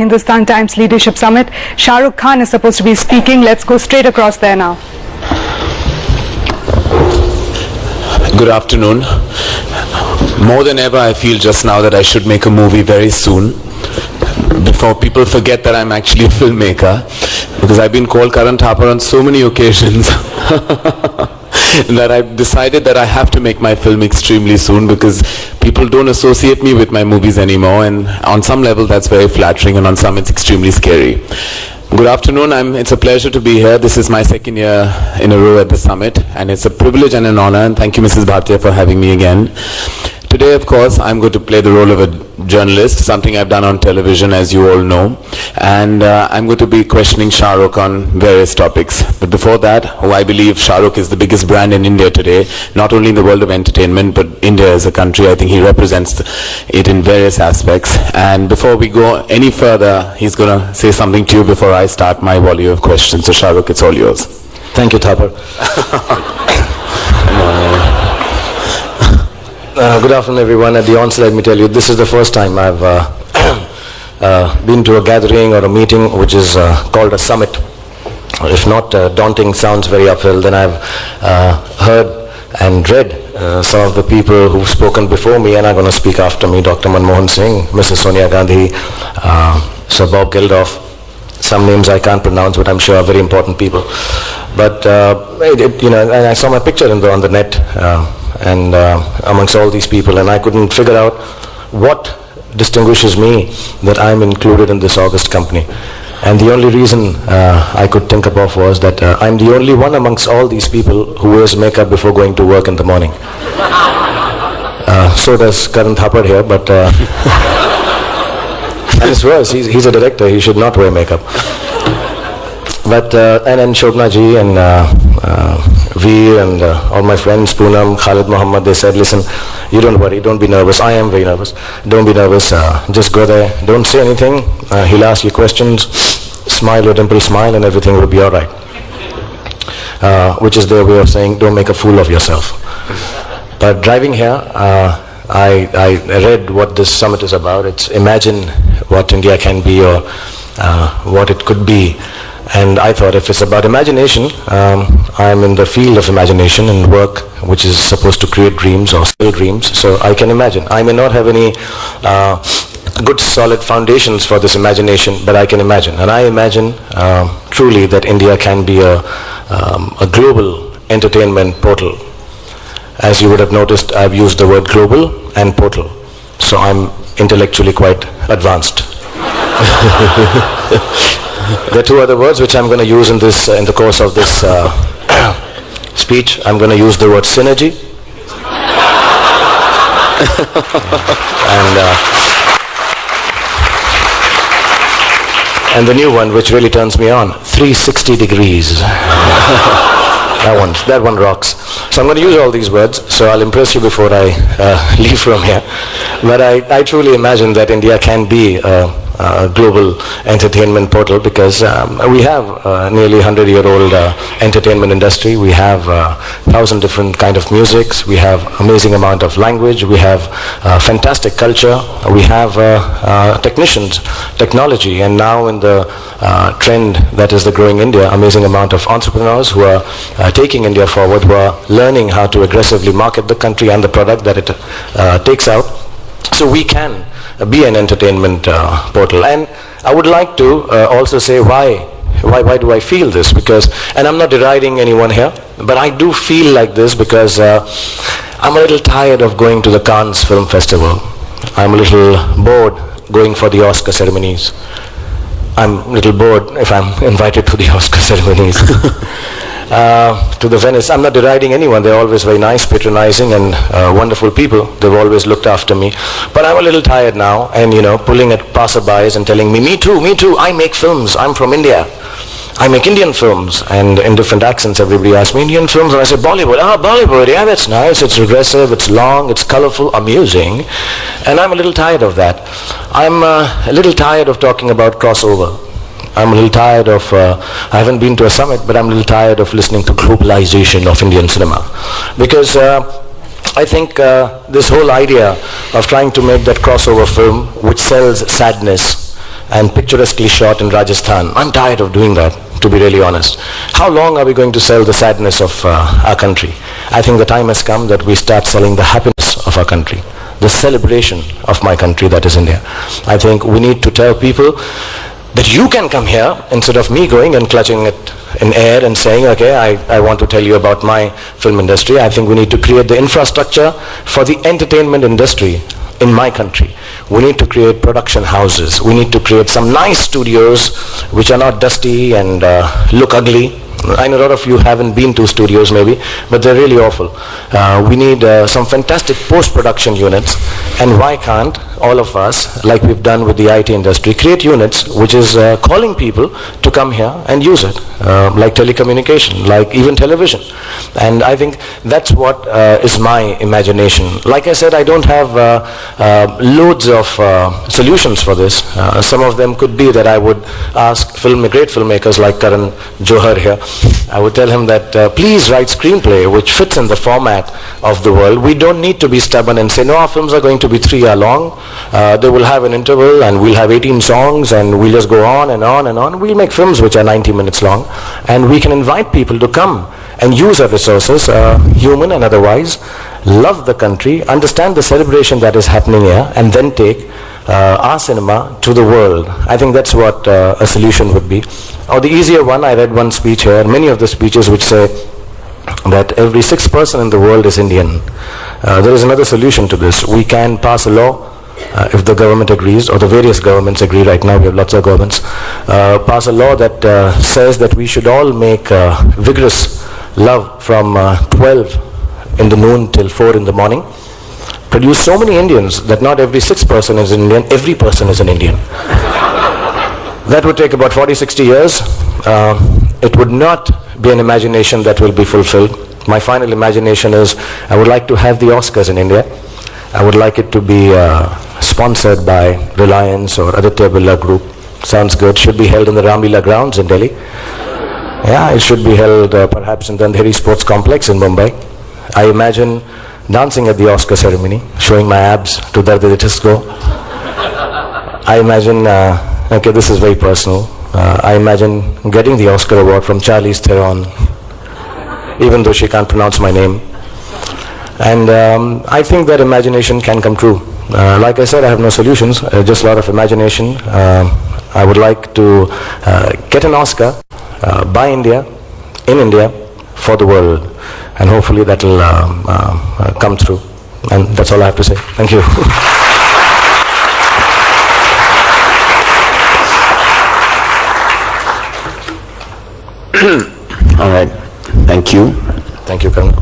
Hindustan Times Leadership Summit. Shahrukh Khan is supposed to be speaking. Let's go straight across there now. Good afternoon. More than ever, I feel just now that I should make a movie very soon, before people forget that I'm actually a filmmaker, because I've been called Karan Thapar on so many occasions that I've decided that I have to make my film extremely soon, because people don't associate me with my movies anymore, and on some level that's very flattering, and on some it's extremely scary. Good afternoon. It's a pleasure to be here. This is my second year in a row at the summit, and it's a privilege and an honor, and thank you, Mrs. Bhatia, for having me again. Today, of course, I'm going to play the role of a journalist, something I've done on television, as you all know, and I'm going to be questioning Shahrukh on various topics. But before that, I believe Shahrukh is the biggest brand in India today, not only in the world of entertainment, but India as a country. I think he represents it in various aspects. And before we go any further, he's going to say something to you before I start my volley of questions. So Shahrukh, it's all yours. Thank you, Thapar. Good afternoon, everyone. At the onset, let me tell you, this is the first time I've been to a gathering or a meeting which is called a summit. If not daunting, sounds very uphill, then I've heard and read some of the people who've spoken before me and are going to speak after me. Dr. Manmohan Singh, Mrs. Sonia Gandhi, Sir Bob Geldof. Some names I can't pronounce, but I'm sure are very important people. But and I saw my picture on the net. And amongst all these people, and I couldn't figure out what distinguishes me that I'm included in this august company. And the only reason I could think of was that I'm the only one amongst all these people who wears makeup before going to work in the morning. So does Karan Thapar here, but and it's worse, he's a director, he should not wear makeup. But and then Shobna ji and Veer and all my friends, Poonam, Khalid Muhammad, they said, listen, you don't worry, don't be nervous. I am very nervous. Don't be nervous. Just go there. Don't say anything. He'll ask you questions. Smile your dimple smile and everything will be all right. Which is their way of saying, don't make a fool of yourself. But driving here, I read what this summit is about. It's imagine what India can be or what it could be. And I thought if it's about imagination, I'm in the field of imagination and work which is supposed to create dreams or still dreams, so I can imagine. I may not have any good solid foundations for this imagination, but I can imagine. And I imagine truly that India can be a global entertainment portal. As you would have noticed, I've used the word global and portal, so I'm intellectually quite advanced. There are two other words which I'm going to use in the course of this speech. I'm going to use the word synergy and the new one which really turns me on, 360 degrees. That one rocks. So I'm going to use all these words, so I'll impress you before I leave from here. But I truly imagine that India can be a global entertainment portal, because we have nearly 100-year-old entertainment industry. We have 1,000 different kind of musics. We have amazing amount of language. We have fantastic culture. We have technicians, technology, and now in the trend that is the growing India, amazing amount of entrepreneurs who are taking India forward, who are learning how to aggressively market the country and the product that it takes out. So we can be an entertainment portal. And I would like to also say why do I feel this, because, and I'm not deriding anyone here, but I do feel like this because I'm a little tired of going to the Cannes Film Festival. I'm a little bored going for the Oscar ceremonies. I'm a little bored if I'm invited to the Oscar ceremonies. To the Venice. I'm not deriding anyone. They're always very nice, patronizing, and wonderful people. They've always looked after me. But I'm a little tired now, and pulling at passerbys and telling me too, I make films. I'm from India. I make Indian films. And in different accents, everybody asks me, Indian films? And I say, Bollywood. Bollywood, yeah, that's nice. It's regressive, it's long, it's colorful, amusing. And I'm a little tired of that. I'm a little tired of talking about crossover. I'm a little tired of, I haven't been to a summit, but I'm a little tired of listening to globalization of Indian cinema. Because I think this whole idea of trying to make that crossover film which sells sadness and picturesquely shot in Rajasthan. I'm tired of doing that, to be really honest. How long are we going to sell the sadness of our country? I think the time has come that we start selling the happiness of our country, the celebration of my country, that is India. I think we need to tell people that you can come here instead of me going and clutching it in air and saying, okay, I want to tell you about my film industry. I think we need to create the infrastructure for the entertainment industry in my country. We need to create production houses. We need to create some nice studios which are not dusty and look ugly. I know a lot of you haven't been to studios maybe, but they're really awful. We need some fantastic post-production units, and why can't all of us, like we've done with the IT industry, create units which is calling people to come here and use it, like telecommunication, like even television. And I think that's what is my imagination. Like I said, I don't have loads of solutions for this. Some of them could be that I would ask great filmmakers like Karan Johar here. I would tell him that please write screenplay which fits in the format of the world. We don't need to be stubborn and say, no, our films are going to be 3 hours long. They will have an interval and we'll have 18 songs and we'll just go on and on and on. We'll make films which are 90 minutes long, and we can invite people to come and use our resources, human and otherwise, love the country, understand the celebration that is happening here, and then take our cinema to the world. I think that's what a solution would be. Or the easier one, I read one speech here, many of the speeches which say that every 6th person in the world is Indian. There is another solution to this. We can pass a law, if the government agrees, or the various governments agree. Right now we have lots of governments, pass a law that says that we should all make vigorous love from 12 in the noon till 4 in the morning. Produce so many Indians that not every 6th person is an Indian, every person is an Indian. That would take about 40-60 years. It would not be an imagination that will be fulfilled. My final imagination is I would like to have the Oscars in India. I would like it to be sponsored by Reliance or Aditya Birla Group. Sounds good. Should be held in the Ramlila grounds in Delhi. Yeah, it should be held perhaps in the Andheri Sports Complex in Mumbai. I imagine dancing at the Oscar ceremony, showing my abs to Dard De Disco. I imagine, okay, this is very personal. I imagine getting the Oscar award from Charlize Theron, even though she can't pronounce my name. And I think that imagination can come true. Like I said, I have no solutions, just a lot of imagination. I would like to get an Oscar by India, in India, for the world. And hopefully that will come through. And that's all I have to say. Thank you. All right. Thank you. Thank you, Karan.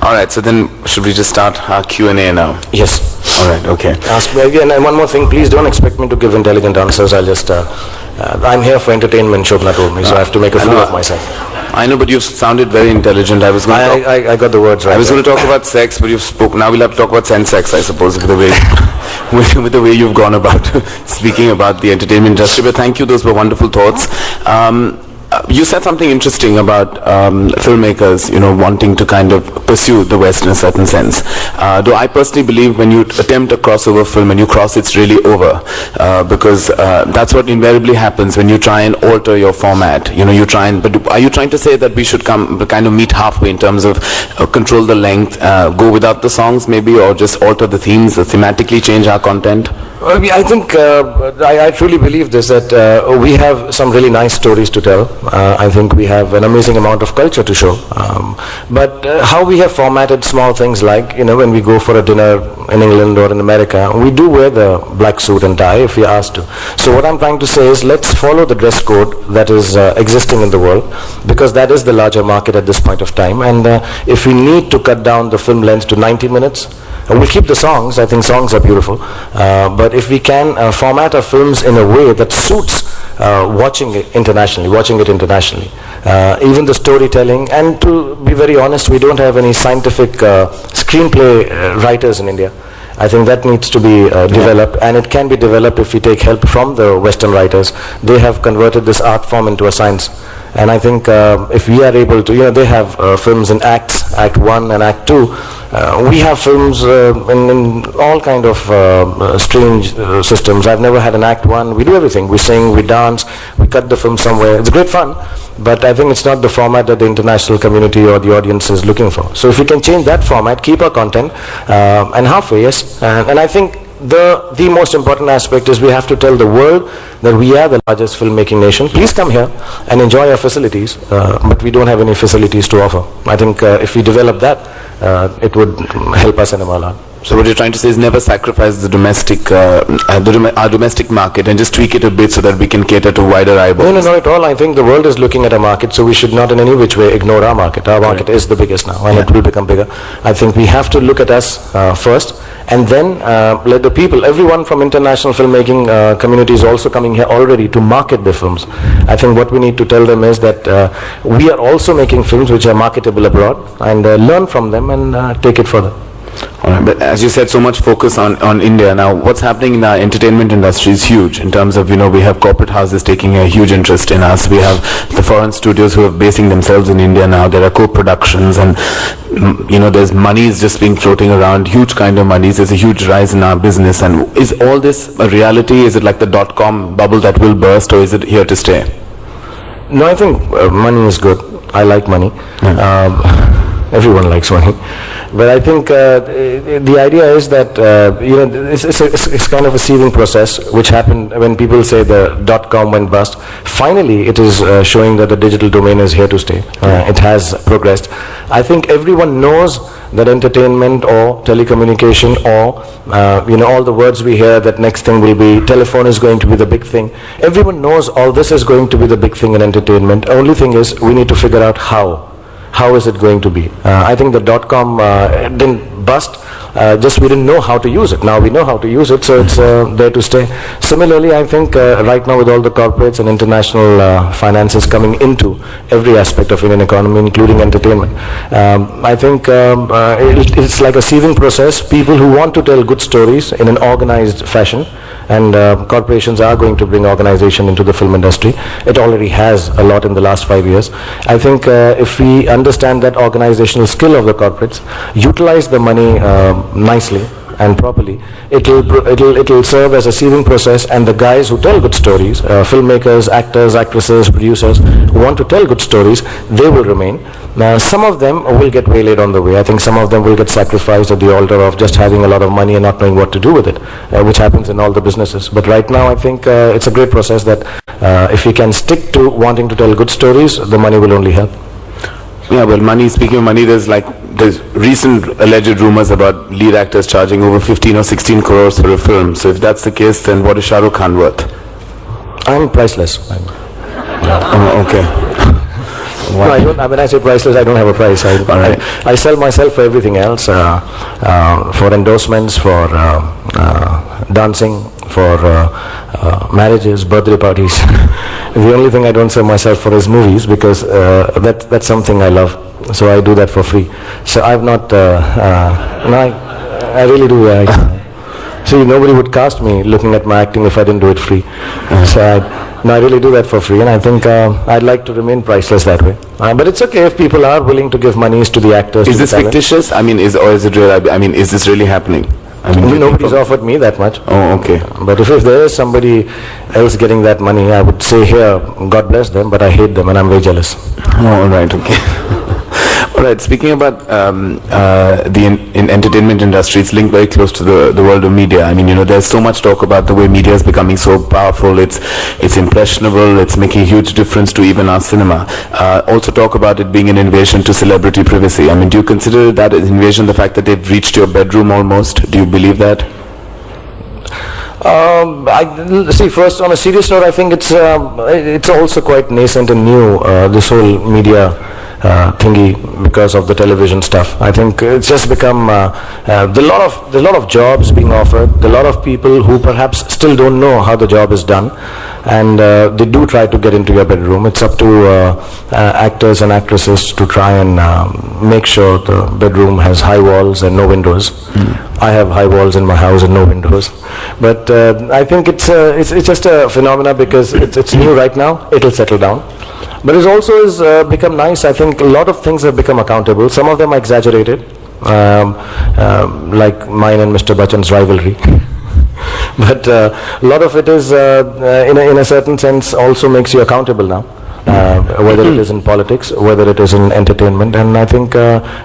All right. So then, should we just start our Q&A now? Yes. All right. Okay. Ask me again. And one more thing, please don't expect me to give intelligent answers. I'll just, I'm here for entertainment, Shobna told me, so I have to make a fool of myself. I know, but you've sounded very intelligent. I got the words right. I was going to talk about sex, but you've spoken. Now we'll have to talk about sex, I suppose, with the way with the way you've gone about speaking about the entertainment industry. But thank you; those were wonderful thoughts. You said something interesting about filmmakers, wanting to kind of pursue the West in a certain sense. Though I personally believe when you attempt a crossover film and you cross, it's really over, because that's what invariably happens when you try and alter your format. You try and. But are you trying to say that we should kind of meet halfway in terms of control the length, go without the songs maybe, or just alter the themes, thematically change our content? I think I truly believe this, that we have some really nice stories to tell. I think we have an amazing amount of culture to show. But how we have formatted small things like, when we go for a dinner in England or in America, we do wear the black suit and tie if we are asked to. So what I'm trying to say is let's follow the dress code that is existing in the world, because that is the larger market at this point of time. And if we need to cut down the film length to 90 minutes, we'll keep the songs. I think songs are beautiful. But if we can format our films in a way that suits watching it internationally, even the storytelling, and to be very honest, we don't have any scientific screenplay writers in India. I think that needs to be developed, and it can be developed if we take help from the Western writers. They have converted this art form into a science. And I think if we are able to, they have films in acts, Act 1 and Act 2. We have films in all kind of strange systems. I've never had an Act 1. We do everything. We sing, we dance, we cut the film somewhere. It's great fun, but I think it's not the format that the international community or the audience is looking for. So if we can change that format, keep our content, and halfway, yes. And I think the most important aspect is we have to tell the world that we are the largest filmmaking nation. Please come here and enjoy our facilities, but we don't have any facilities to offer. I think if we develop that, it would help us in a lot. So what you're trying to say is never sacrifice the domestic, our domestic market and just tweak it a bit so that we can cater to wider eyeballs. No, not at all. I think the world is looking at a market, so we should not in any which way ignore our market. Our market is the biggest now, and it will become bigger. I think we have to look at us first, and then let the people, everyone from international filmmaking community is also coming here already to market their films. I think what we need to tell them is that we are also making films which are marketable abroad, and learn from them and take it further. Alright, but as you said, so much focus on India. Now, what's happening in our entertainment industry is huge in terms of, we have corporate houses taking a huge interest in us. We have the foreign studios who are basing themselves in India now. There are co-productions and, there's monies just being floating around, huge kind of monies. There's a huge rise in our business. And is all this a reality? Is it like the .com bubble that will burst, or is it here to stay? No, I think money is good. I like money. Everyone likes money. But I think the idea is that it's kind of a seething process which happened when people say the .com went bust. Finally, it is showing that the digital domain is here to stay. It has progressed. I think everyone knows that entertainment or telecommunication or all the words we hear that next thing will be telephone is going to be the big thing. Everyone knows all this is going to be the big thing in entertainment. Only thing is we need to figure out how. How is it going to be? I think the .com didn't bust, just we didn't know how to use it. Now we know how to use it, so it's there to stay. Similarly, I think right now with all the corporates and international finances coming into every aspect of Indian economy, including entertainment, I think it's like a seething process. People who want to tell good stories in an organized fashion, and corporations are going to bring organization into the film industry. It already has a lot in the last 5 years. I think if we understand that organizational skill of the corporates, utilize the money nicely and properly, it'll serve as a seething process, and the guys who tell good stories, filmmakers, actors, actresses, producers, who want to tell good stories, they will remain. Now, some of them will get waylaid on the way. I think some of them will get sacrificed at the altar of just having a lot of money and not knowing what to do with it, which happens in all the businesses. But right now, I think it's a great process that if we can stick to wanting to tell good stories, the money will only help. Yeah, well, money, speaking of money, there's recent alleged rumors about lead actors charging over 15 or 16 crores for a film. So if that's the case, then what is Shahrukh Khan worth? I'm priceless. Oh, okay. No, I don't. When I say priceless, I don't have a price. I sell myself for everything else, for endorsements, for dancing, for marriages, birthday parties. The only thing I don't sell myself for is movies, because that's something I love. So I do that for free. So I've not. I really do. See, nobody would cast me looking at my acting if I didn't do it free. So I really do that for free, and I think I'd like to remain priceless that way. But it's okay if people are willing to give monies to the actors. Is this fictitious? I mean, is it real? I mean, is this really happening? I mean, nobody's offered me that much. Oh, okay. But if there is somebody else getting that money, I would say here, God bless them, but I hate them and I'm very jealous. Oh, all right, okay. All right, speaking about in entertainment industry, it's linked very close to the world of media. I mean, there's so much talk about the way media is becoming so powerful. It's impressionable. It's making a huge difference to even our cinema. Also talk about it being an invasion to celebrity privacy. I mean, do you consider that an invasion, the fact that they've reached your bedroom almost? Do you believe that? I see. First, on a serious note, I think it's also quite nascent and new. This whole media thingy, because of the television stuff. I think it's just become there's a lot of jobs being offered. There are a lot of people who perhaps still don't know how the job is done, and they do try to get into your bedroom. It's up to actors and actresses to try and make sure the bedroom has high walls and no windows. I have high walls in my house and no windows. But I think it's just a phenomena because it's new right now. It'll settle down. But it also has become nice. I think a lot of things have become accountable. Some of them are exaggerated, like mine and Mr. Bachchan's rivalry. But a lot of it is, in a certain sense, also makes you accountable now. Whether it is in politics, whether it is in entertainment, and I think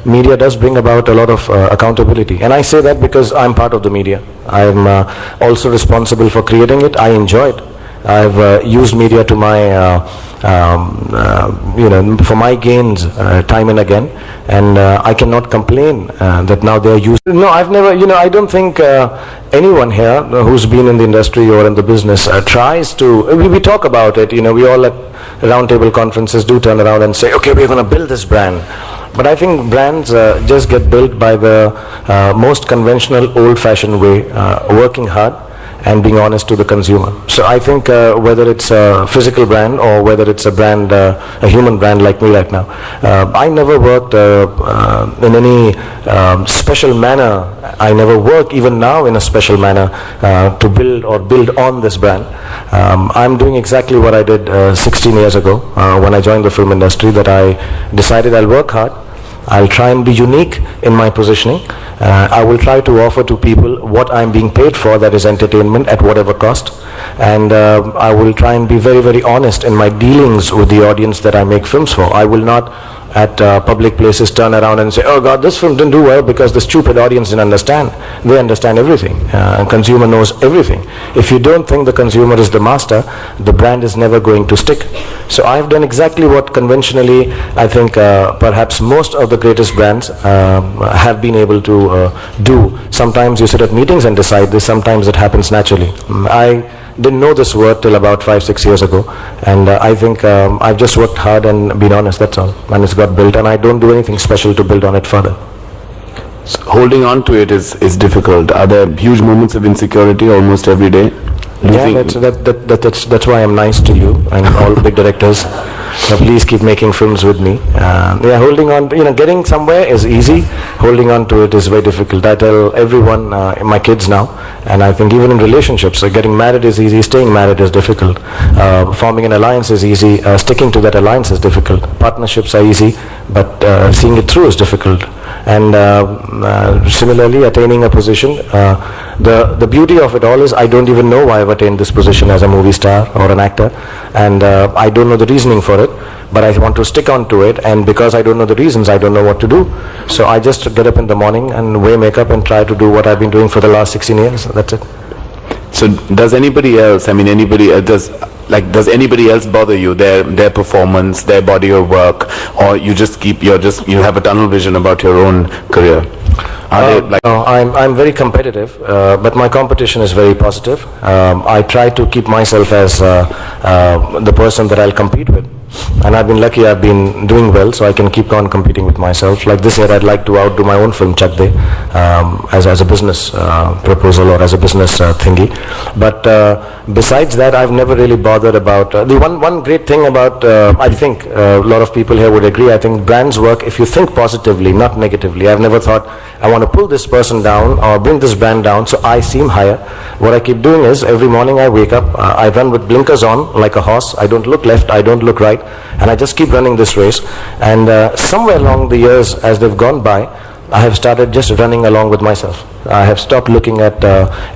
media does bring about a lot of accountability. And I say that because I'm part of the media. I'm also responsible for creating it. I enjoy it. I've used media to my, for my gains time and again, and I cannot complain that now they are used. No, I've never, I don't think anyone here who's been in the industry or in the business tries to, we talk about it, we all at roundtable conferences do turn around and say, okay, we're going to build this brand. But I think brands just get built by the most conventional, old-fashioned way, working hard and being honest to the consumer. So I think whether it's a physical brand or whether it's a brand, a human brand like me right now, I never worked in any special manner. I never work even now in a special manner to build on this brand. I'm doing exactly what I did 16 years ago when I joined the film industry, that I decided I'll work hard. I'll try and be unique in my positioning. I will try to offer to people what I'm being paid for, that is entertainment, at whatever cost. And I will try and be very, very honest in my dealings with the audience that I make films for. I will not at public places turn around and say, oh God, this film didn't do well because the stupid audience didn't understand. They understand everything. Consumer knows everything. If you don't think the consumer is the master, the brand is never going to stick. So I've done exactly what conventionally I think perhaps most of the greatest brands have been able to do. Sometimes you sit at meetings and decide this, sometimes it happens naturally. I didn't know this word till about 5-6 years ago, and I think I've just worked hard and been honest, that's all, and it's got built, and I don't do anything special to build on it further. So holding on to it is difficult. Are there huge moments of insecurity almost every day? Yeah, that's why I'm nice to you and all big directors. Please keep making films with me. Yeah, holding on, getting somewhere is easy. Holding on to it is very difficult. I tell everyone, my kids now, and I think even in relationships, getting married is easy, staying married is difficult. Forming an alliance is easy, sticking to that alliance is difficult. Partnerships are easy, but seeing it through is difficult. And similarly, attaining a position, the beauty of it all is I don't even know why I've attained this position as a movie star or an actor, and I don't know the reasoning for it, but I want to stick on to it, and because I don't know the reasons, I don't know what to do. So I just get up in the morning and wear makeup and try to do what I've been doing for the last 16 years. That's it. So does anybody else, does anybody else bother you, their performance, their body of work, or you have a tunnel vision about your own career? No, I'm very competitive, but my competition is very positive. I try to keep myself as the person that I'll compete with. And I've been lucky, I've been doing well, so I can keep on competing with myself. Like this year, I'd like to outdo my own film, Chak De, as a business proposal or as a business thingy. But besides that, I've never really bothered about... the one great thing about, I think a lot of people here would agree, I think brands work if you think positively, not negatively. I've never thought, I want to pull this person down or bring this brand down so I seem higher. What I keep doing is, every morning I wake up, I run with blinkers on like a horse. I don't look left, I don't look right, and I just keep running this race. And somewhere along the years, as they've gone by, I have started just running along with myself. I have stopped looking at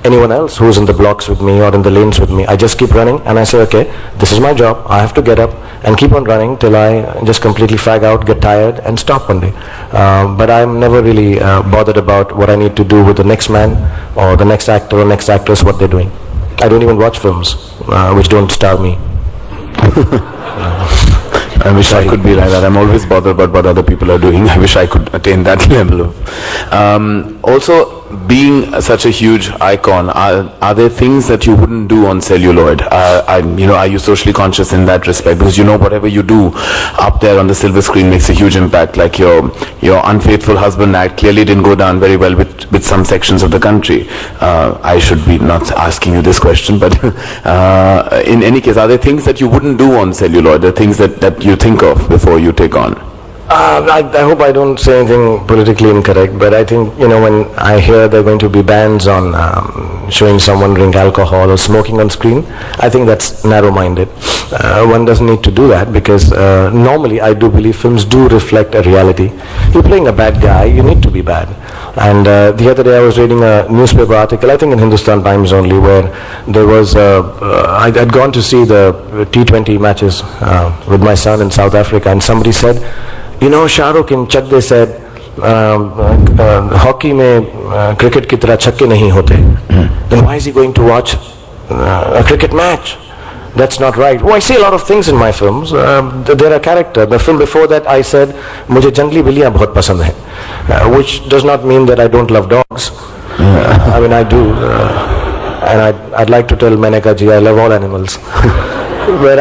anyone else who's in the blocks with me or in the lanes with me. I just keep running and I say, okay, this is my job. I have to get up and keep on running till I just completely fag out, get tired and stop one day. But I'm never really bothered about what I need to do with the next man or the next actor or next actress, what they're doing. I don't even watch films which don't star me. I wish I could be like that. I'm always bothered about what other people are doing. I wish I could attain that level of... Also, being such a huge icon, are there things that you wouldn't do on celluloid? Are you socially conscious in that respect? Because whatever you do up there on the silver screen makes a huge impact. Like your Unfaithful Husband act clearly didn't go down very well with some sections of the country. I should be not asking you this question, but in any case, are there things that you wouldn't do on celluloid? The things that you think of before you take on? I hope I don't say anything politically incorrect, but I think, when I hear there are going to be bans on showing someone drink alcohol or smoking on screen, I think that's narrow-minded. One doesn't need to do that because normally I do believe films do reflect a reality. You're playing a bad guy, you need to be bad. And the other day I was reading a newspaper article, I think in Hindustan Times only, where there was, I'd gone to see the T20 matches with my son in South Africa, and somebody said, Shahrukh in Chak De said, hockey mein cricket ki tarah chhakke nahi hote. Then why is he going to watch a cricket match? That's not right. I say a lot of things in my films. They're a character. The film before that I said, mujhe jangli billiyan bahut pasand hai, which does not mean that I don't love dogs. I mean, I do. And I'd like to tell Menaka ji, I love all animals. But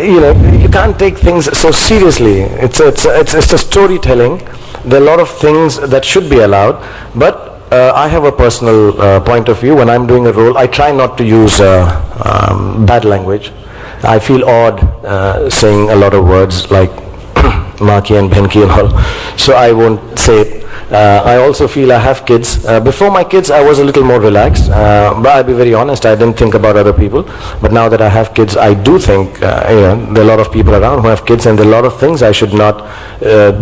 you can't take things so seriously. It's a storytelling. There are a lot of things that should be allowed, but I have a personal point of view. When I'm doing a role, I try not to use bad language. I feel odd saying a lot of words like Maki and Bhenki and all, so I won't say it. I also feel I have kids. Before my kids I was a little more relaxed, but I'll be very honest, I didn't think about other people. But now that I have kids, I do think there are a lot of people around who have kids, and there are a lot of things I should not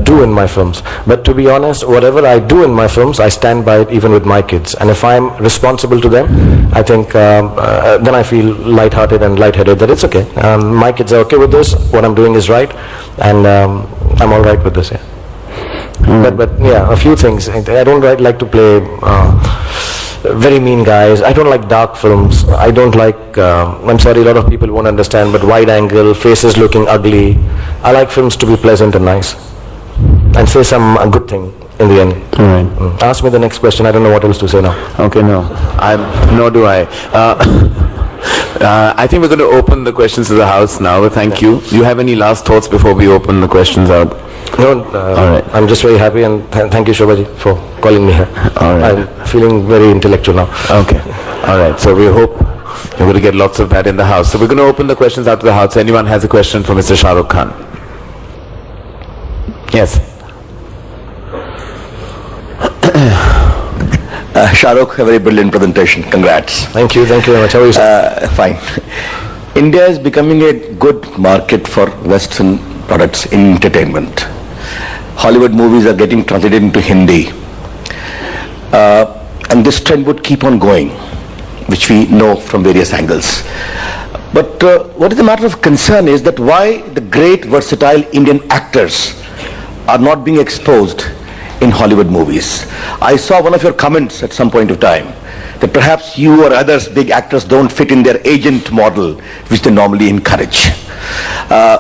do in my films. But to be honest, whatever I do in my films, I stand by it even with my kids. And if I'm responsible to them, I think then I feel lighthearted and lightheaded that it's okay. My kids are okay with this, what I'm doing is right, and I'm all right with this. Yeah. But yeah, a few things. I don't like to play very mean guys. I don't like dark films. I don't like, I'm sorry, a lot of people won't understand, but wide angle, faces looking ugly. I like films to be pleasant and nice and say some good thing in the end. Right. Ask me the next question. I don't know what else to say now. Okay, no. Nor do I. I think we're going to open the questions to the house now. Thank you. Do you have any last thoughts before we open the questions out? No, all right. I'm just very happy, and thank you, Shobhaji, for calling me here. All right. I'm feeling very intellectual now. Okay. All right. So we hope you're going to get lots of that in the house. So we're going to open the questions out to the house. Anyone has a question for Mr. Shahrukh Khan? Yes. Shahrukh, a very brilliant presentation. Congrats. Thank you very much. How are you, sir? Fine. India is becoming a good market for Western products in entertainment. Hollywood movies are getting translated into Hindi. And this trend would keep on going, which we know from various angles. But what is the matter of concern is that why the great versatile Indian actors are not being exposed in Hollywood movies. I saw one of your comments at some point of time that perhaps you or others big actors don't fit in their agent model, which they normally encourage.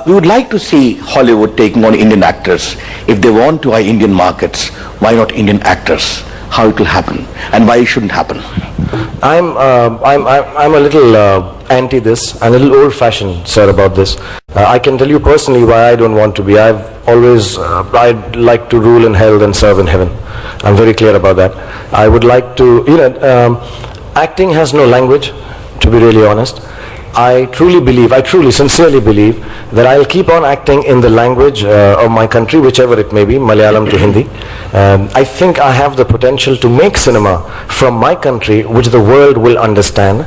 We would like to see Hollywood taking on Indian actors. If they want to buy Indian markets, why not Indian actors? How it will happen and why it shouldn't happen? I'm a little anti this, and a little old-fashioned, sir, about this. I can tell you personally why I don't want to be. I'd like to rule in hell and serve in heaven. I'm very clear about that. I would like to, acting has no language, to be really honest. I truly, sincerely believe that I'll keep on acting in the language of my country, whichever it may be, Malayalam to Hindi. I think I have the potential to make cinema from my country, which the world will understand.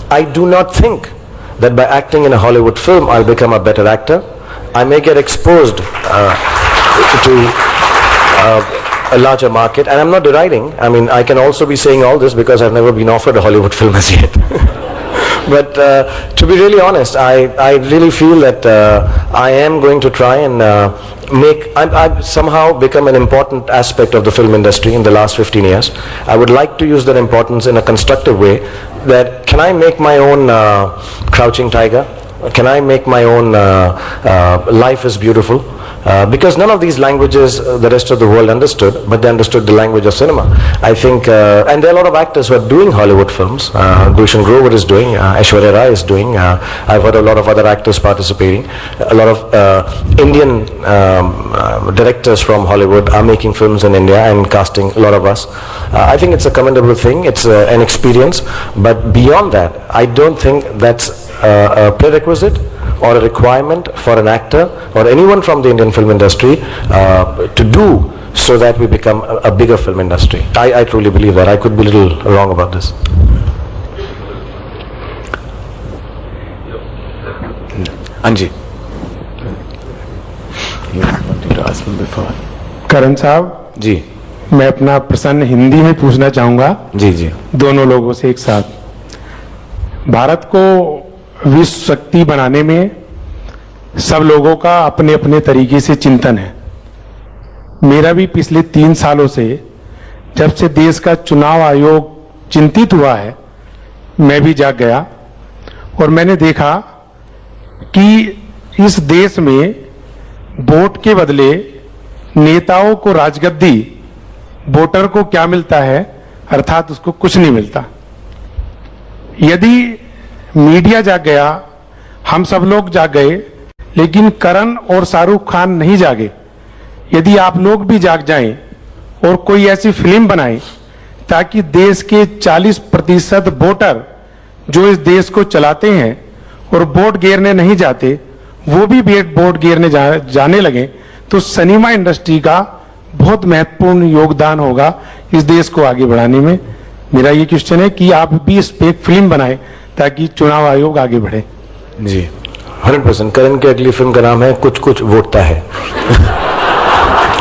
I do not think that by acting in a Hollywood film, I'll become a better actor. I may get exposed to a larger market, and I'm not deriding. I mean, I can also be saying all this because I've never been offered a Hollywood film as yet. But to be really honest, I really feel that I am going to try and I've somehow become an important aspect of the film industry in the last 15 years. I would like to use that importance in a constructive way. That can I make my own Crouching Tiger? Can I make my own Life is Beautiful? Because none of these languages the rest of the world understood, but they understood the language of cinema. I think, and there are a lot of actors who are doing Hollywood films. Gulshan Grover is doing, Aishwarya Rai is doing. I've heard a lot of other actors participating. A lot of Indian directors from Hollywood are making films in India and casting a lot of us. I think it's a commendable thing. It's an experience. But beyond that, I don't think that's a prerequisite or a requirement for an actor or anyone from the Indian film industry to do so that we become a bigger film industry. I truly believe that. I could be a little wrong about this. Anji. You wanted to ask me before. करण साहब जी मैं अपना प्रश्न हिंदी में पूछना चाहूँगा जी जी दोनों लोगों से एक साथ। भारत को विश्व शक्ति बनाने में सब लोगों का अपने अपने तरीके से चिंतन है। मेरा भी पिछले 3 सालों से जब से देश का चुनाव आयोग चिंतित हुआ है मैं भी जाग गया और मैंने देखा कि इस देश में वोट के बदले नेताओं को राजगद्दी, वोटर को क्या मिलता है अर्थात उसको कुछ नहीं मिलता। यदि मीडिया जाग गया, हम सब लोग जाग गए, लेकिन करण और शाहरुख खान नहीं जागे। यदि आप लोग भी जाग जाएं और कोई ऐसी फिल्म बनाएं ताकि देश के 40% वोटर जो इस देश को चलाते हैं और वोट गिरने नहीं जाते वो भी वोट गिरने जाने लगे तो सिनेमा इंडस्ट्री का बहुत महत्वपूर्ण योगदान होगा इस देश को आगे बढ़ाने में। मेरा ये क्वेश्चन है कि आप भी इस पे एक फिल्म बनाएं ताकि चुनाव आयोग आगे बढ़े। जी 100%। करण की अगली फिल्म का नाम है कुछ कुछ वोटता है।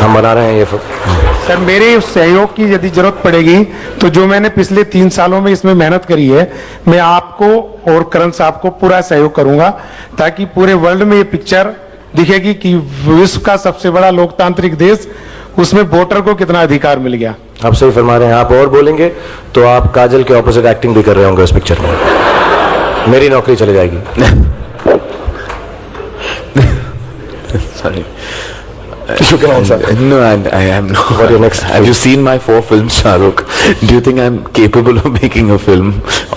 हम बना रहे हैं ये फिल्म। सर मेरे सहयोग की यदि जरूरत पड़ेगी तो जो मैंने पिछले 3 सालों में इसमें मेहनत करी है मैं आपको और करण साहब को पूरा सहयोग करूंगा ताकि पूरे वर्ल्ड में ये पिक्चर दिखेगी कि विश्व का सबसे बड़ा लोकतांत्रिक देश उसमें वोटर को कितना अधिकार मिल गया। आप सही फरमा रहे हैं। आप और बोलेंगे तो आप काजल के ऑपोजिट एक्टिंग भी कर रहे होंगे उस पिक्चर में। मेरी नौकरी चली जाएगी। Sorry. You can answer. No, I am not. What are your next? Have you seen my 4 films, Shahrukh? Do you think I'm capable of making a film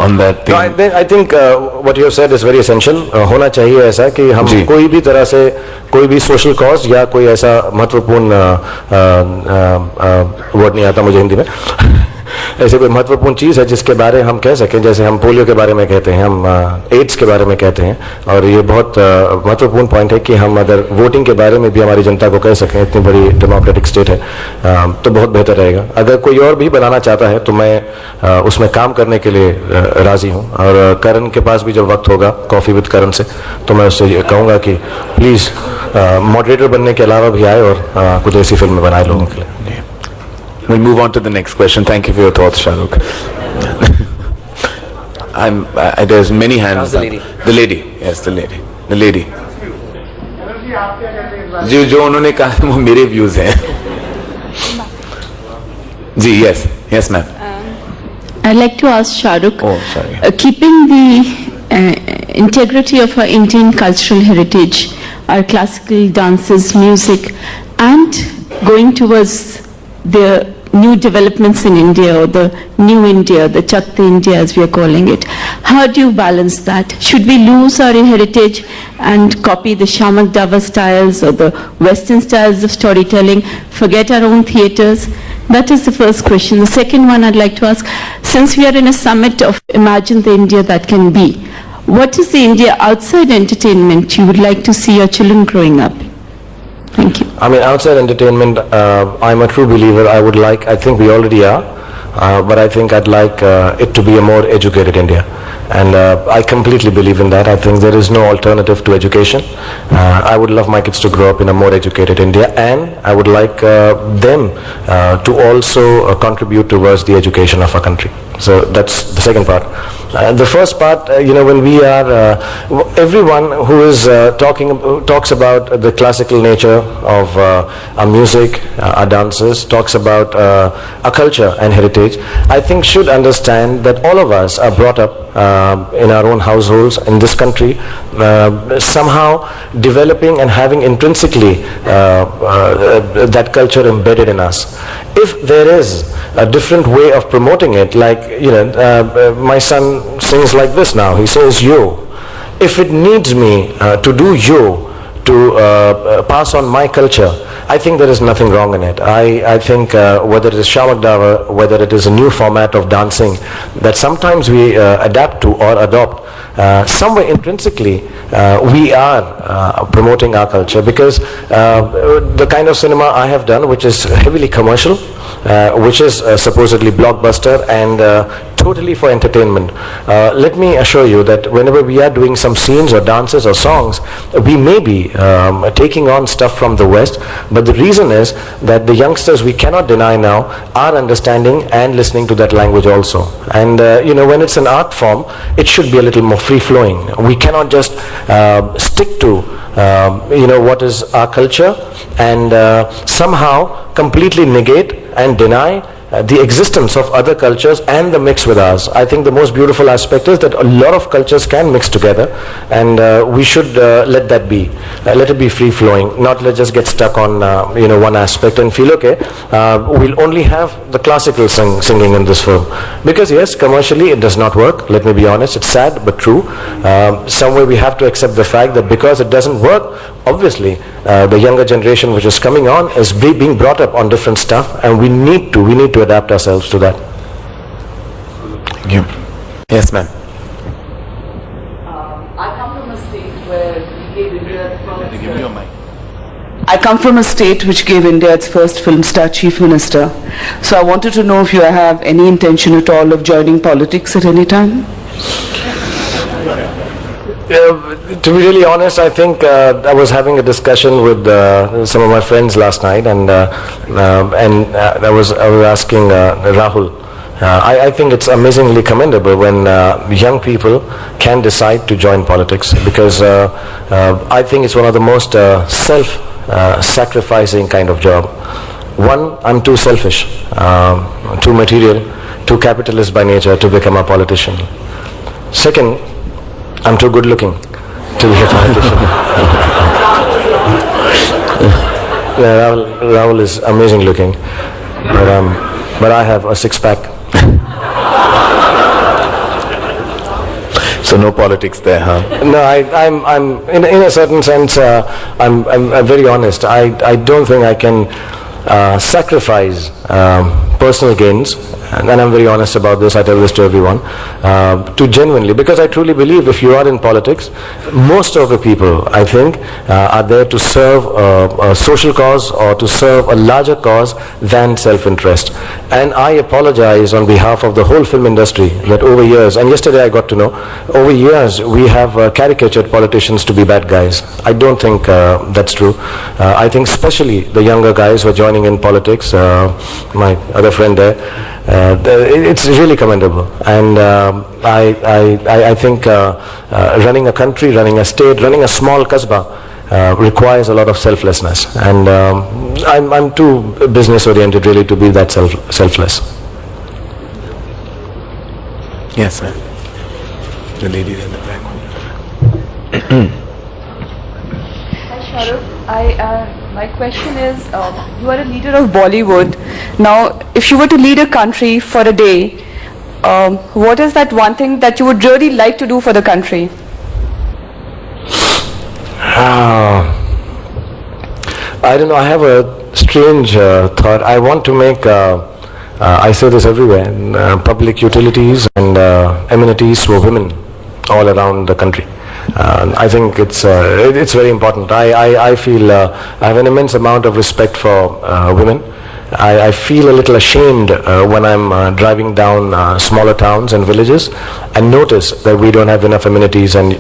on that thing? No, I think what you have said is very essential. होना चाहिए ऐसा कि हम कोई भी तरह से कोई भी सोशल कॉज या कोई ऐसा महत्वपूर्ण वर्ड नहीं आता मुझे हिंदी में ऐसे कोई महत्वपूर्ण चीज़ है जिसके बारे हम कह सकें, जैसे हम पोलियो के बारे में कहते हैं, हम एड्स के बारे में कहते हैं, और ये बहुत महत्वपूर्ण पॉइंट है कि हम अगर वोटिंग के बारे में भी हमारी जनता को कह सकें, इतनी बड़ी डेमोक्रेटिक स्टेट है, तो बहुत बेहतर रहेगा। अगर कोई और भी बनाना चाहता है तो मैं उसमें काम करने के लिए राज़ी हूँ, और करण के पास भी जब वक्त होगा कॉफ़ी विद करण से, तो मैं उससे कहूँगा कि प्लीज़ मॉडरेटर बनने के अलावा भी आए और कुछ ऐसी फिल्में बनाए लोगों के लिए। We'll move on to the next question. Thank you for your thoughts, Shahrukh. There's many hands. The lady. The lady. Yes, the lady. The lady. जी जो उन्होंने कहा वो मेरे व्यूज हैं। जी yes, yes ma'am. I'd like to ask Shahrukh, Oh, sorry. Keeping the integrity of our Indian cultural heritage, our classical dances, music, and going towards the new developments in India, or the new India, the Chakti India as we are calling it, how do you balance that? Should we lose our heritage and copy the Shamak Dava styles or the Western styles of storytelling, forget our own theatres? That is the first question. The second one I'd like to ask, since we are in a summit of Imagine the India That Can Be, what is the India outside entertainment you would like to see your children growing up? Thank you. I mean, outside entertainment, I'm a true believer. I think we already are, but I think I'd like it to be a more educated India. And I completely believe in that. I think there is no alternative to education. I would love my kids to grow up in a more educated India, and I would like them to also contribute towards the education of our country. So that's the second part. The first part, when we are, everyone who is talks about the classical nature of our music, our dances, talks about our culture and heritage, I think should understand that all of us are brought up in our own households in this country, somehow developing and having intrinsically that culture embedded in us. If there is a different way of promoting it, like my son sings like this now, he says yo. If it needs me to do yo to pass on my culture, I think there is nothing wrong in it. I think whether it is Shamak, whether it is a new format of dancing that sometimes we adapt to or adopt, somewhere intrinsically we are promoting our culture, because the kind of cinema I have done, which is heavily commercial, which is supposedly blockbuster and totally for entertainment. Let me assure you that whenever we are doing some scenes or dances or songs, we may be taking on stuff from the West, but the reason is that the youngsters, we cannot deny now, are understanding and listening to that language also. And when it's an art form, it should be a little more free-flowing. We cannot just stick to what is our culture and somehow completely negate and deny the existence of other cultures and the mix with ours. I think the most beautiful aspect is that a lot of cultures can mix together, and we should let that be. Let it be free-flowing, not let just get stuck on one aspect and feel, okay, we'll only have the classical singing in this film. Because yes, commercially it does not work, let me be honest, it's sad but true. Somewhere we have to accept the fact that because it doesn't work, obviously the younger generation which is coming on is being brought up on different stuff, and we need to adapt ourselves to that. Thank you. Yes, ma'am. I come from a state where we gave India its first. I come from a state which gave India its first film star chief minister. So I wanted to know if you have any intention at all of joining politics at any time. To be really honest, I think I was having a discussion with some of my friends last night, and I was asking Rahul. I think it's amazingly commendable when young people can decide to join politics, because I think it's one of the most self-sacrificing kind of job. One, I'm too selfish, too material, too capitalist by nature to become a politician. Second, I'm too good looking to be a politician. Rahul is amazing looking, but I have a six-pack. So no politics there, huh? No, I'm in a certain sense, I'm very honest. I don't think I can sacrifice personal gains, and I'm very honest about this, I tell this to everyone, to genuinely, because I truly believe if you are in politics, most of the people, I think, are there to serve a social cause or to serve a larger cause than self-interest. And I apologize on behalf of the whole film industry that over years, and yesterday I got to know, over years we have caricatured politicians to be bad guys. I don't think that's true. I think especially the younger guys who are joining in politics, my other friend there, it's really commendable, and I think running a country, running a state, running a small kasbah requires a lot of selflessness, and I'm too business oriented really to be that selfless. Yes, sir. The lady in the back. Hi Shahrukh, my question is, you are a leader of Bollywood. Now, if you were to lead a country for a day, what is that one thing that you would really like to do for the country? I don't know, I have a strange thought. I want to make, I say this everywhere, public utilities and amenities for women all around the country. I think it's very important. I feel I have an immense amount of respect for women. I feel a little ashamed when I'm driving down smaller towns and villages and notice that we don't have enough amenities and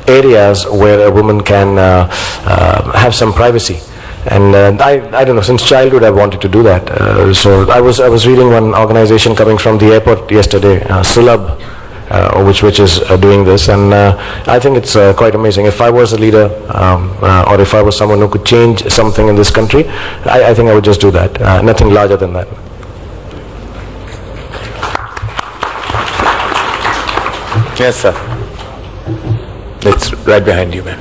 areas where a woman can have some privacy. And I don't know, since childhood I wanted to do that. So I was reading one organization coming from the airport yesterday, Sulabh, which is doing this, and I think it's quite amazing. If I was a leader or if I was someone who could change something in this country, I think I would just do that. Nothing larger than that. Yes, sir. It's right behind you, ma'am.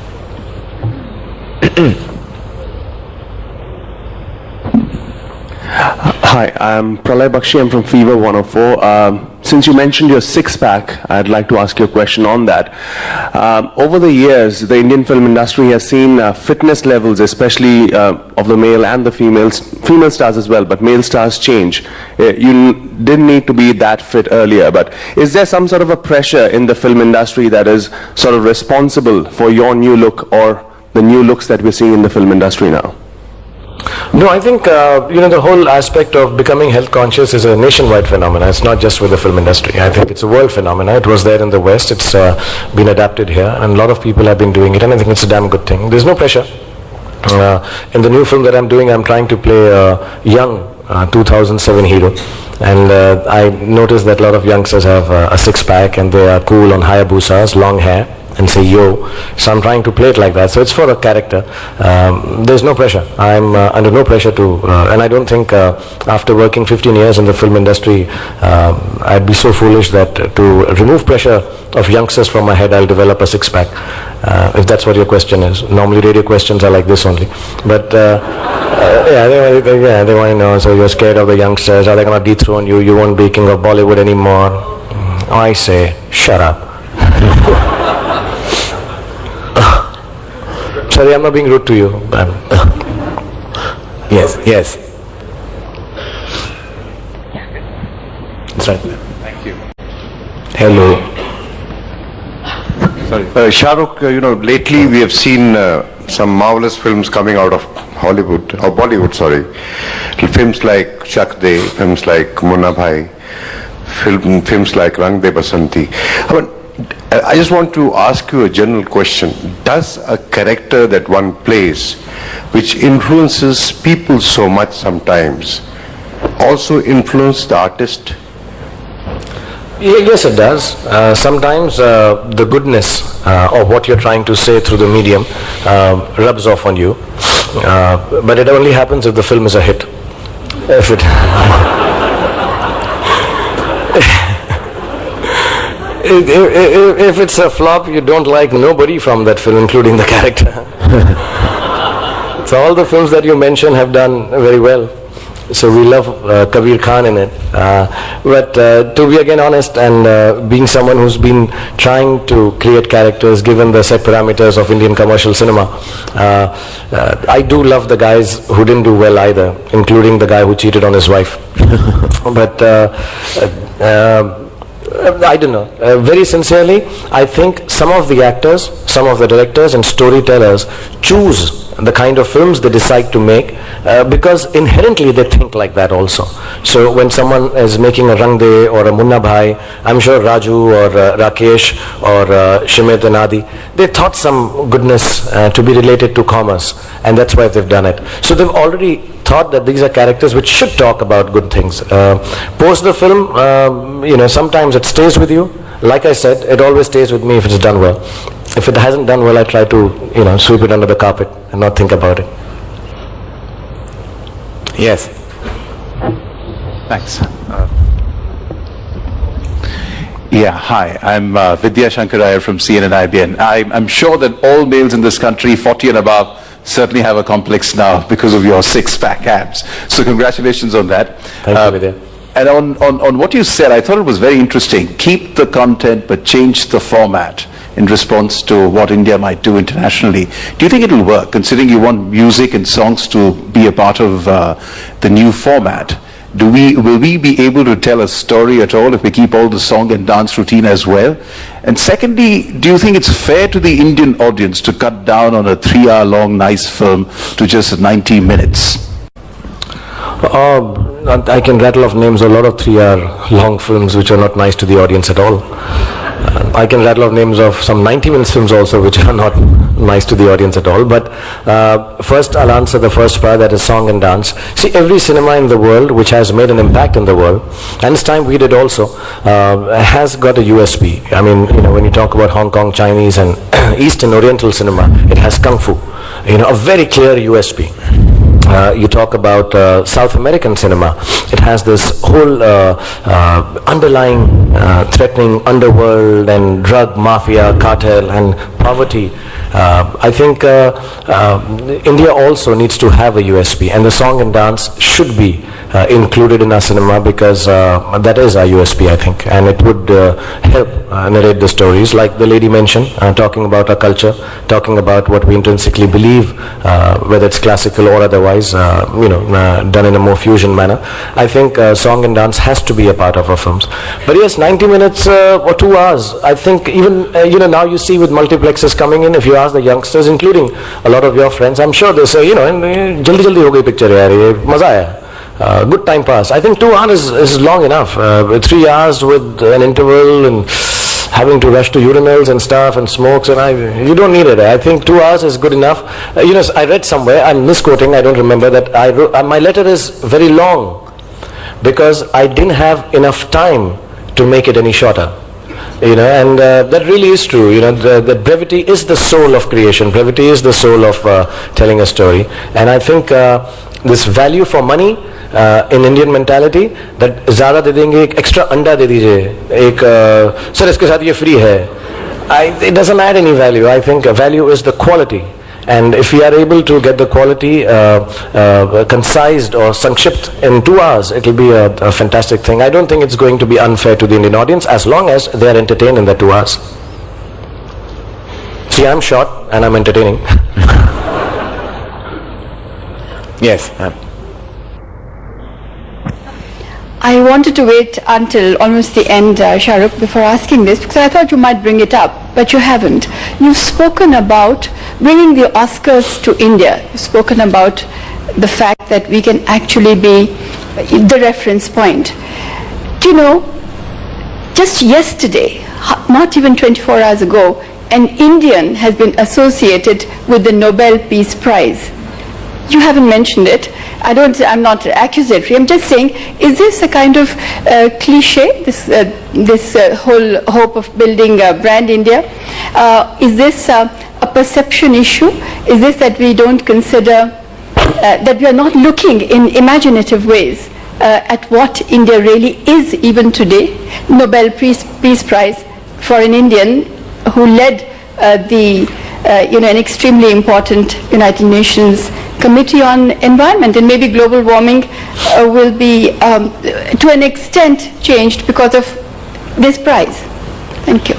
Hi, I'm Pralay Bakshi. I'm from Fever 104. Since you mentioned your six-pack, I'd like to ask you a question on that. Over the years, the Indian film industry has seen fitness levels, especially of the male and the female stars as well, but male stars change. You didn't need to be that fit earlier, but is there some sort of a pressure in the film industry that is sort of responsible for your new look or the new looks that we're seeing in the film industry now? No, I think, the whole aspect of becoming health conscious is a nationwide phenomenon. It's not just with the film industry. I think it's a world phenomenon. It was there in the West. It's been adapted here, and a lot of people have been doing it, and I think it's a damn good thing. There's no pressure. In the new film that I'm doing, I'm trying to play a young 2007 hero. And I noticed that a lot of youngsters have a six-pack, and they are cool on Hayabusas, long hair, and say yo. So I'm trying to play it like that. So it's for a character. There's no pressure. I'm under no pressure to, and I don't think after working 15 years in the film industry, I'd be so foolish that to remove pressure of youngsters from my head, I'll develop a six-pack. If that's what your question is. Normally radio questions are like this only. But they want to know, so you're scared of the youngsters, are they going to dethrone you, you won't be king of Bollywood anymore? I say, shut up. Sorry, I'm not being rude to you. Yes. That's right. Thank you. Hello. Sorry. Shahrukh, lately we have seen some marvelous films coming out of Hollywood, or Bollywood, sorry. Films like Chak De, films like Munna Bhai, films like Rang De Basanti. I just want to ask you a general question. Does a character that one plays, which influences people so much sometimes, also influence the artist? Yes, it does. Sometimes the goodness of what you're trying to say through the medium rubs off on you. But it only happens if the film is a hit. If it's a flop, you don't like nobody from that film, including the character. So all the films that you mentioned have done very well. So we love Kabir Khan in it. But to be again honest, and being someone who's been trying to create characters given the set parameters of Indian commercial cinema, I do love the guys who didn't do well either, including the guy who cheated on his wife. But I don't know. Very sincerely, I think some of the actors, some of the directors and storytellers choose the kind of films they decide to make because inherently they think like that also. So when someone is making a Rang De or a Munna Bhai, I'm sure Raju or Rakesh or Shimit and Adi, they thought some goodness to be related to commerce, and that's why they've done it. So they've already thought that these are characters which should talk about good things. Post the film, sometimes it stays with you. Like I said, it always stays with me if it's done well. If it hasn't done well, I try to, sweep it under the carpet and not think about it. Yes. Thanks. Hi, I'm Vidya Shankar Iyer from CNN IBN. I'm sure that all males in this country, 40 and above, certainly have a complex now because of your six-pack abs. So congratulations on that. Thank you, Vidya. And on what you said, I thought it was very interesting. Keep the content but change the format in response to what India might do internationally. Do you think it'll work, considering you want music and songs to be a part of the new format? Will we be able to tell a story at all if we keep all the song and dance routine as well? And secondly, do you think it's fair to the Indian audience to cut down on a 3-hour-long nice film to just 90 minutes? I can rattle off names of a lot of 3-hour-long films which are not nice to the audience at all. I can rattle off names of some 90-minute films also which are not nice to the audience at all. But first I'll answer the first part, that is song and dance. See, every cinema in the world which has made an impact in the world, and this time we did also, has got a USP. I mean, when you talk about Hong Kong, Chinese and Eastern Oriental cinema, it has Kung Fu, a very clear USP. You talk about South American cinema, it has this whole underlying threatening underworld and drug mafia, cartel and poverty I think India also needs to have a USP, and the song and dance should be included in our cinema, because that is our USP, I think, and it would help narrate the stories, like the lady mentioned, talking about our culture, talking about what we intrinsically believe, whether it's classical or otherwise, done in a more fusion manner. I think song and dance has to be a part of our films. But yes, 90 minutes or 2 hours, I think even, now you see with multiplexes coming in, if you ask the youngsters, including a lot of your friends, I'm sure they say, jaldi jaldi ho gayi picture yaar, ye maza aaya. Good time pass. I think 2 hours is long enough. 3 hours with an interval and having to rush to urinals and stuff and smokes, and you don't need it. I think 2 hours is good enough. I read somewhere, I'm misquoting, I don't remember, that I wrote, my letter is very long because I didn't have enough time to make it any shorter. And that really is true. The brevity is the soul of creation. Brevity is the soul of telling a story. And I think this value for money in Indian mentality, that ज़्यादा दे देंगे, एक extra अंडा दे दीजिए, एक sir इसके साथ ये free है. It doesn't add any value. I think value is the quality. And if we are able to get the quality concised or sankshipt in 2 hours, it will be a fantastic thing. I don't think it's going to be unfair to the Indian audience, as long as they are entertained in the 2 hours. See, I'm short and I'm entertaining. Yes. I wanted to wait until almost the end, Shahrukh, before asking this, because I thought you might bring it up, but you haven't. You've spoken about bringing the Oscars to India. You've spoken about the fact that we can actually be the reference point. Do you know, just yesterday, not even 24 hours ago, an Indian has been associated with the Nobel Peace Prize. You haven't mentioned it. I'm not accusatory. I'm just saying, is this a kind of cliche, this whole hope of building brand India? Is this a perception issue? Is this that we don't consider, that we are not looking in imaginative ways at what India really is even today? Nobel Peace Prize for an Indian who led an extremely important United Nations Committee on Environment, and maybe global warming will be to an extent changed because of this prize. Thank you.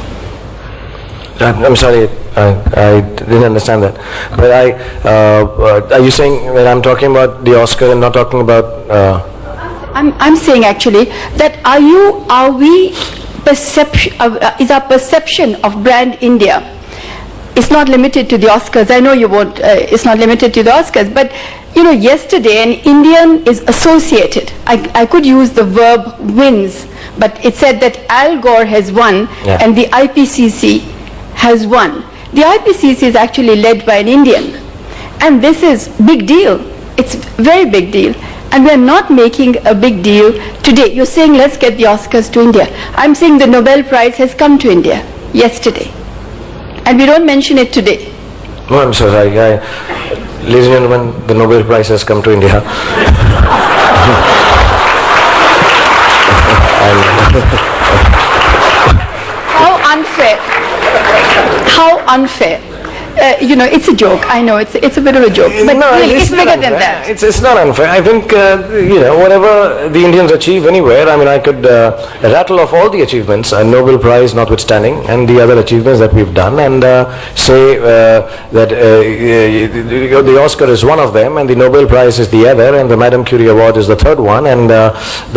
I'm sorry, I didn't understand that. But are you saying when I'm talking about the Oscar and not talking about? I'm saying actually that is our perception of brand India? It's not limited to the Oscars. I know you won't, it's not limited to the Oscars, but yesterday an Indian is associated. I could use the verb wins, but it said that Al Gore has won and the IPCC has won. The IPCC is actually led by an Indian, and this is big deal. It's very big deal, and we are not making a big deal today. You're saying let's get the Oscars to India. I'm saying the Nobel Prize has come to India yesterday, and we don't mention it today. No, I'm so sorry. Ladies and gentlemen, the Nobel Prize has come to India. How unfair. How unfair. It's a joke. I know it's a bit of a joke, but no, really, it's bigger than that. It's not unfair. I think whatever the Indians achieve anywhere. I mean, I could rattle off all the achievements, Nobel Prize notwithstanding, and the other achievements that we've done, and say that the Oscar is one of them, and the Nobel Prize is the other, and the Madame Curie Award is the third one, and there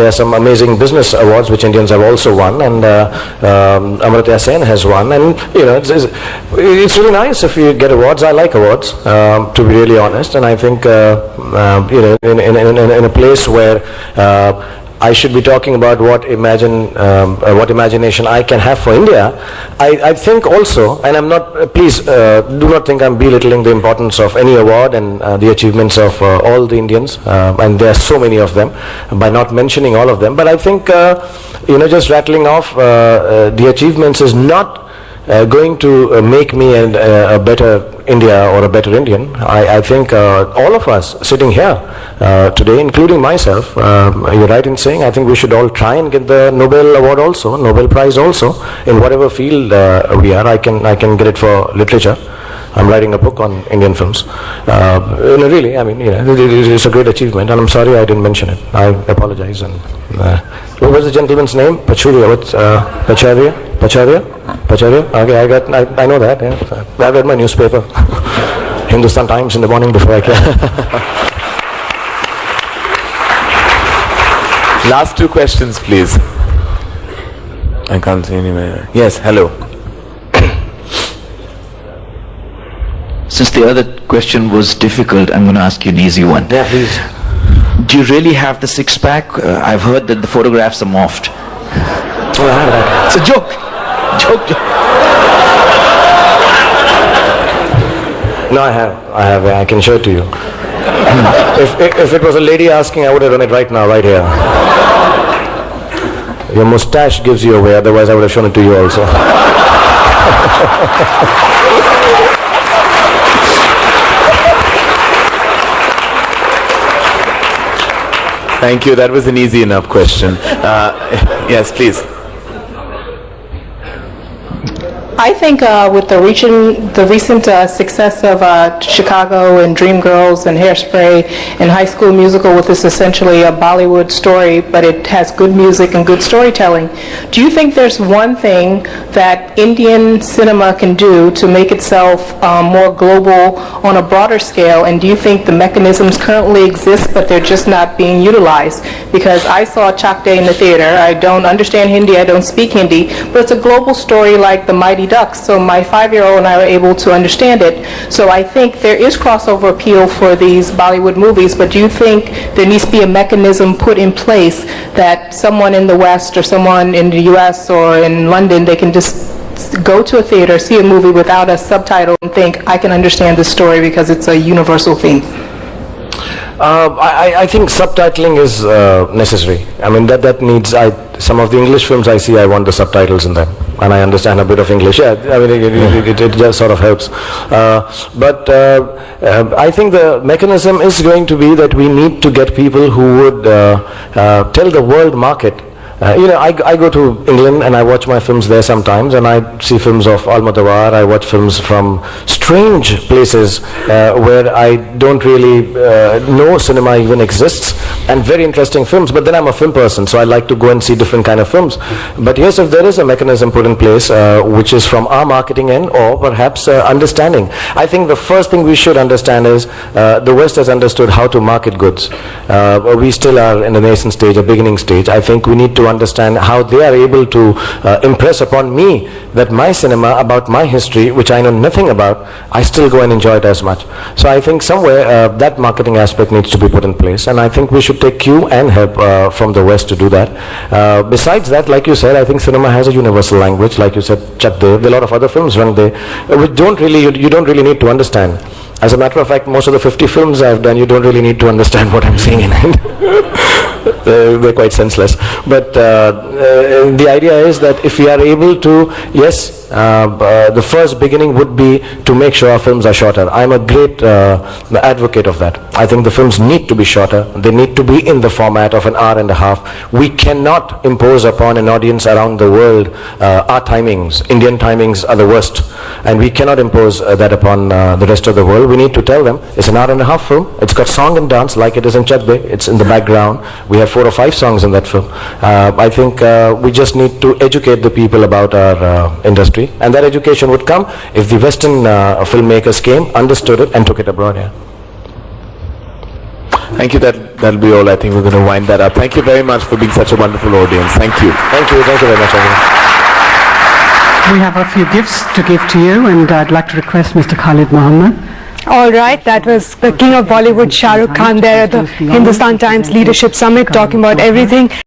are some amazing business awards which Indians have also won, and Amartya Sen has won, and it's really nice if you get awards. I like awards, to be really honest, and I think in a place where I should be talking about what imagination I can have for India. I think also, and I'm not, please do not think I'm belittling the importance of any award and the achievements of all the Indians, and there are so many of them, by not mentioning all of them, but I think just rattling off the achievements is not going to make me a better India or a better Indian. I think all of us sitting here today, including myself, you're right in saying I think we should all try and get the Nobel Award also, Nobel Prize also, in whatever field we are. I can get it for literature. I'm writing a book on Indian films. Really, I mean, it's a great achievement, and I'm sorry I didn't mention it. I apologize. And what was the gentleman's name? Pachuria. What's Pacharia? Okay, I know that. Yeah. I read my newspaper, Hindustan Times, in the morning before I came. Last two questions, please. I can't see anywhere. Yes, hello. Since the other question was difficult, I'm going to ask you an easy one. Yeah, please. Do you really have the six-pack? I've heard that the photographs are morphed. Oh, I have that. It's a joke. Joke. No, I have. I can show it to you. If it was a lady asking, I would have done it right now, right here. Your mustache gives you away, otherwise I would have shown it to you also. Thank you. That was an easy enough question. Yes, please. I think with the recent success of Chicago and Dreamgirls and Hairspray and High School Musical, with this essentially a Bollywood story, but it has good music and good storytelling, do you think there's one thing that Indian cinema can do to make itself more global on a broader scale? And do you think the mechanisms currently exist, but they're just not being utilized? Because I saw Chak De in the theater. I don't understand Hindi, I don't speak Hindi, but it's a global story like The Mighty Ducks, so my 5-year-old and I were able to understand it. So I think there is crossover appeal for these Bollywood movies, but do you think there needs to be a mechanism put in place that someone in the West or someone in the US or in London, they can just go to a theater, see a movie without a subtitle and think, I can understand this story because it's a universal theme? I think subtitling is necessary. I mean, that needs, some of the English films I see, I want the subtitles in them, and I understand a bit of English. Yeah, I mean, it just sort of helps. But I think the mechanism is going to be that we need to get people who would tell the world market. I go to England and I watch my films there sometimes, and I see films of Almodovar. I watch films from strange places where I don't really know cinema even exists, and very interesting films. But then I'm a film person, so I like to go and see different kind of films. But yes, if there is a mechanism put in place which is from our marketing end, or perhaps understanding. I think the first thing we should understand is the West has understood how to market goods. We still are in the nascent stage, a beginning stage. I think we need to understand how they are able to impress upon me that my cinema, about my history, which I know nothing about, I still go and enjoy it as much. So I think somewhere that marketing aspect needs to be put in place, and I think we should take cue and help from the West to do that. Besides that, like you said, I think cinema has a universal language. Like you said, Chak De, there are a lot of other films run there, which you don't really need to understand. As a matter of fact, most of the 50 films I've done, you don't really need to understand what I'm saying in it. They're quite senseless. But the idea is that if we are able to, yes, the first beginning would be to make sure our films are shorter. I'm a great advocate of that. I think the films need to be shorter. They need to be in the format of an hour and a half. We cannot impose upon an audience around the world our timings. Indian timings are the worst, and we cannot impose that upon the rest of the world. We need to tell them it's an hour and a half film. It's got song and dance like it is in Chak De. It's in the background. We have 4 or 5 songs in that film. I think we just need to educate the people about our industry, and that education would come if the Western filmmakers came, understood it, and took it abroad. Yeah. Thank you. That'll be all. I think we're going to wind that up. Thank you very much for being such a wonderful audience. Thank you. Thank you. Thank you very much, everyone. We have a few gifts to give to you, and I'd like to request Mr. Khalid Muhammad. All right, that was the King of Bollywood, Shahrukh Khan, there at the Hindustan Times Leadership Summit, talking about everything.